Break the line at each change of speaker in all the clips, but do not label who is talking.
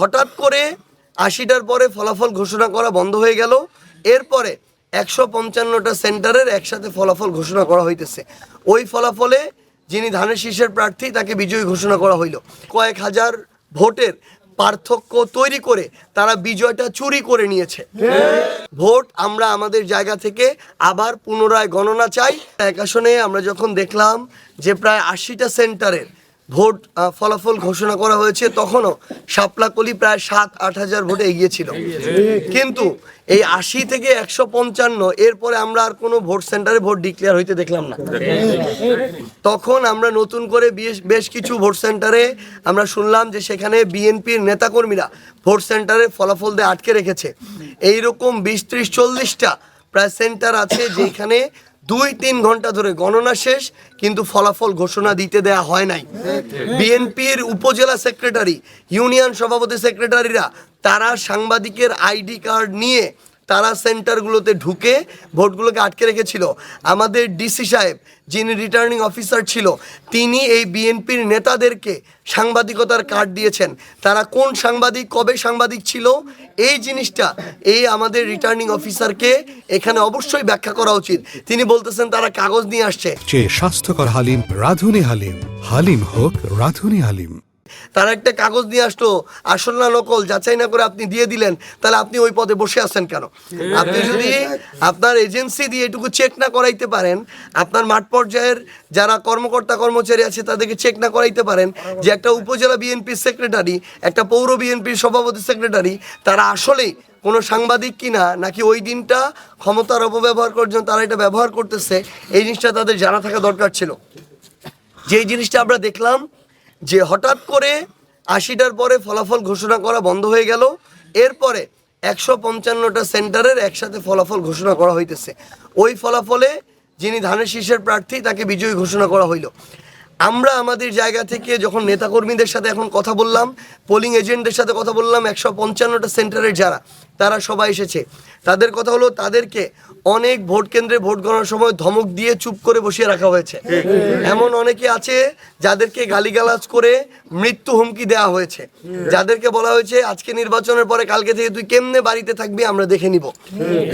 হঠাৎ করে ৮০টার পরে ফলাফল ঘোষণা করা বন্ধ হয়ে গেল। এরপরে ১৫৫টা সেন্টারের একসাথে ফলাফল ঘোষণা করা হইতেছে। ওই ফলাফলে যিনি ধানের শীষের প্রার্থী তাকে বিজয়ী ঘোষণা করা হইল। কয়েক হাজার ভোটের পার্থক্য তৈরি করে তারা বিজয়টা চুরি করে নিয়েছে। ভোট আমরা আমাদের জায়গা থেকে আবার পুনরায় গণনা চাই। এক আসনে আমরা যখন দেখলাম যে প্রায় ৮০টা সেন্টারের ভোট ফলাফল ঘোষণা করা হয়েছে, তখনও শাপলাকলি প্রায় ৭-৮ হাজার ভোটে এগিয়েছিল। কিন্তু এই ৮০ থেকে ১৫৫ এরপরে আমরা আর কোনো ভোট সেন্টারে ভোট ডিক্লেয়ার হইতে দেখলাম না। তখন আমরা নতুন করে বেশ কিছু ভোট সেন্টারে আমরা শুনলাম যে সেখানে বিএনপির নেতাকর্মীরা ভোট সেন্টারে ফলাফল দিয়ে আটকে রেখেছে। এইরকম ২০-৩০-৪০টা প্রায় সেন্টার আছে যেখানে ২-৩ ঘন্টা ধরে গণনা শেষ কিন্তু ফলাফল ঘোষণা দিতে দেয়া হয় নাই। বিএনপির উপজেলা সেক্রেটারি, ইউনিয়ন সভাপতি সেক্রেটারিরা তারা সাংবাদিকের আইডি কার্ড নিয়ে তারা সেন্টারগুলোতে ঢুকে ভোটগুলোকে আটকে রেখেছিল। আমাদের ডিসি সাহেব যিনি রিটার্নিং অফিসার ছিল তিনি এই বিএনপির নেতাদেরকে সাংবাদিকতার কার্ড দিয়েছেন। তারা কোন সাংবাদিক, কবে সাংবাদিক ছিল, এই জিনিসটা এই আমাদের রিটার্নিং অফিসারকে এখানে অবশ্যই ব্যাখ্যা করা উচিত। তিনি বলতেছেন তারা কাগজ নিয়ে আসছে।
স্বাস্থ্যকর হালিম, রাঁধুনি হালিম, হালিম হোক রাঁধুনি হালিম।
তারা একটা কাগজ নিয়ে আসতো, আসল না নকল যাচাই না করে আপনি দিয়ে দিলেন, তাহলে আপনি ওই পদে বসে আছেন কেন? আপনি যদি আপনার এজেন্সি দিয়ে এটুকু চেক না করাইতে পারেন, আপনার মাঠ পর্যায়ের যারা কর্মকর্তা কর্মচারী আছে তাদেরকে চেক না করাইতে পারেন যে একটা উপজেলা বিএনপির সেক্রেটারি, একটা পৌর বিএনপির সভাপতি সেক্রেটারি তারা আসলেই কোনো সাংবাদিক কিনা, নাকি ওই দিনটা ক্ষমতার অপব্যবহার করার জন্য তারা এটা ব্যবহার করতেছে, এই জিনিসটা তাদের জানা থাকা দরকার ছিল। যেই জিনিসটা আমরা দেখলাম যে হঠাৎ করে ৮০টার পরে ফলাফল ঘোষণা করা বন্ধ হয়ে গেল। এরপরে ১৫৫টা সেন্টারের একসাথে ফলাফল ঘোষণা করা হইতেছে। ওই ফলাফলে যিনি ধানের শীষের প্রার্থী তাকে বিজয়ী ঘোষণা করা হইল। আমরা আমাদের জায়গা থেকে যখন নেতাকর্মীদের সাথে এখন কথা বললাম, পোলিং এজেন্টদের সাথে কথা বললাম, ১৫৫টা সেন্টারের যারা তারা সবাই এসেছে, তাদের কথা হলো তাদেরকে অনেক ভোট কেন্দ্রে ভোট গণনার সময় ধমক দিয়ে চুপ করে বসিয়ে রাখা হয়েছে। এমন অনেকে আছে যাদেরকে গালিগালাজ করে মৃত্যু হুমকি দেওয়া হয়েছে, যাদেরকে বলা হয়েছে আজকে নির্বাচনের পরে কালকে থেকে তুই কেমনে বাড়িতে থাকবি আমরা দেখে নিব।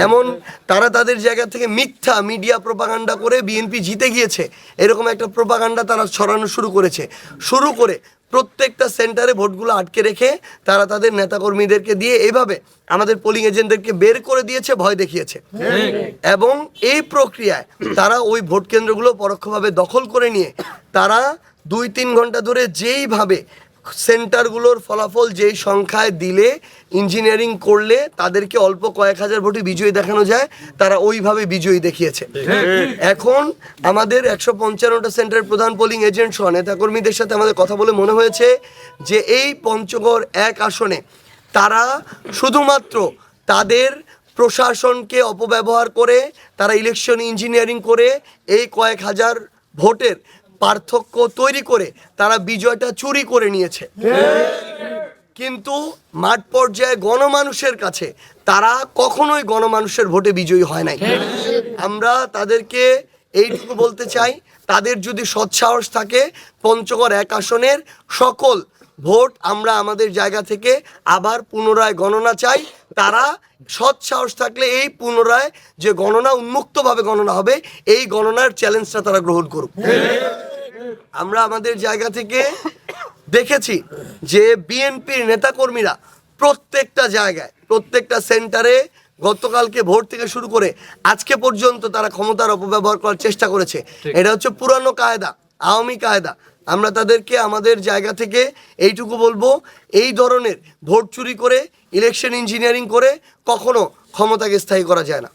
এমন তারা তাদের জায়গা থেকে মিথ্যা মিডিয়া প্রোপাগান্ডা করে বিএনপি জিতে গিয়েছে এরকম একটা প্রোপাগান্ডা তারা ছড়ানো শুরু করে প্রত্যেকটা সেন্টারে ভোটগুলো আটকে রেখে তারা তাদের নেতাকর্মীদেরকে দিয়ে এইভাবে আমাদের পোলিং এজেন্টদেরকে বের করে দিয়েছে, ভয় দেখিয়েছে। এবং এই প্রক্রিয়ায় তারা ওই ভোট কেন্দ্রগুলো পরোক্ষভাবে দখল করে নিয়ে তারা ২-৩ ঘন্টা ধরে যেইভাবে সেন্টারগুলোর ফলাফল যেই সংখ্যায় দিলে ইঞ্জিনিয়ারিং করলে তাদেরকে অল্প কয়েক হাজার ভোটে বিজয়ী দেখানো যায়, তারা ওইভাবে বিজয়ী দেখিয়েছে। এখন আমাদের ১৫৫টা সেন্টারের প্রধান পোলিং এজেন্ট সহ নেতাকর্মীদের সাথে আমাদের কথা বলে মনে হয়েছে যে এই পঞ্চগড় ১ আসনে তারা শুধুমাত্র তাদের প্রশাসনকে অপব্যবহার করে তারা ইলেকশন ইঞ্জিনিয়ারিং করে এই কয়েক হাজার ভোটের পার্থক্য তৈরি করে তারা বিজয়টা চুরি করে নিয়েছে। কিন্তু মাঠ পর্যায়ে গণমানুষের কাছে তারা কখনোই গণমানুষের ভোটে বিজয়ী হয় নাই। আমরা তাদেরকে এইটুকু বলতে চাই, তাদের যদি সৎসাহস থাকে পঞ্চগড় ১ আসনের সকল ভোট আমরা আমাদের জায়গা থেকে আবার পুনরায় গণনা চাই। তারা সৎসাহস থাকলে এই পুনরায় যে গণনা উন্মুক্তভাবে গণনা হবে এই গণনার চ্যালেঞ্জটা তারা গ্রহণ করুক। আমরা আমাদের জায়গা থেকে দেখেছি যে বিএনপির নেতাকর্মীরা প্রত্যেকটা জায়গায় প্রত্যেকটা সেন্টারে গতকালকে ভোট থেকে শুরু করে আজকে পর্যন্ত তারা ক্ষমতার অপব্যবহার করার চেষ্টা করেছে। এটা হচ্ছে পুরানো কায়দা, আওয়ামী কায়দা। আমরা তাদেরকে আমাদের জায়গা থেকে এইটুকু বলবো, এই ধরনের ভোট চুরি করে ইলেকশন ইঞ্জিনিয়ারিং করে কখনো ক্ষমতাকে স্থায়ী করা যায় না।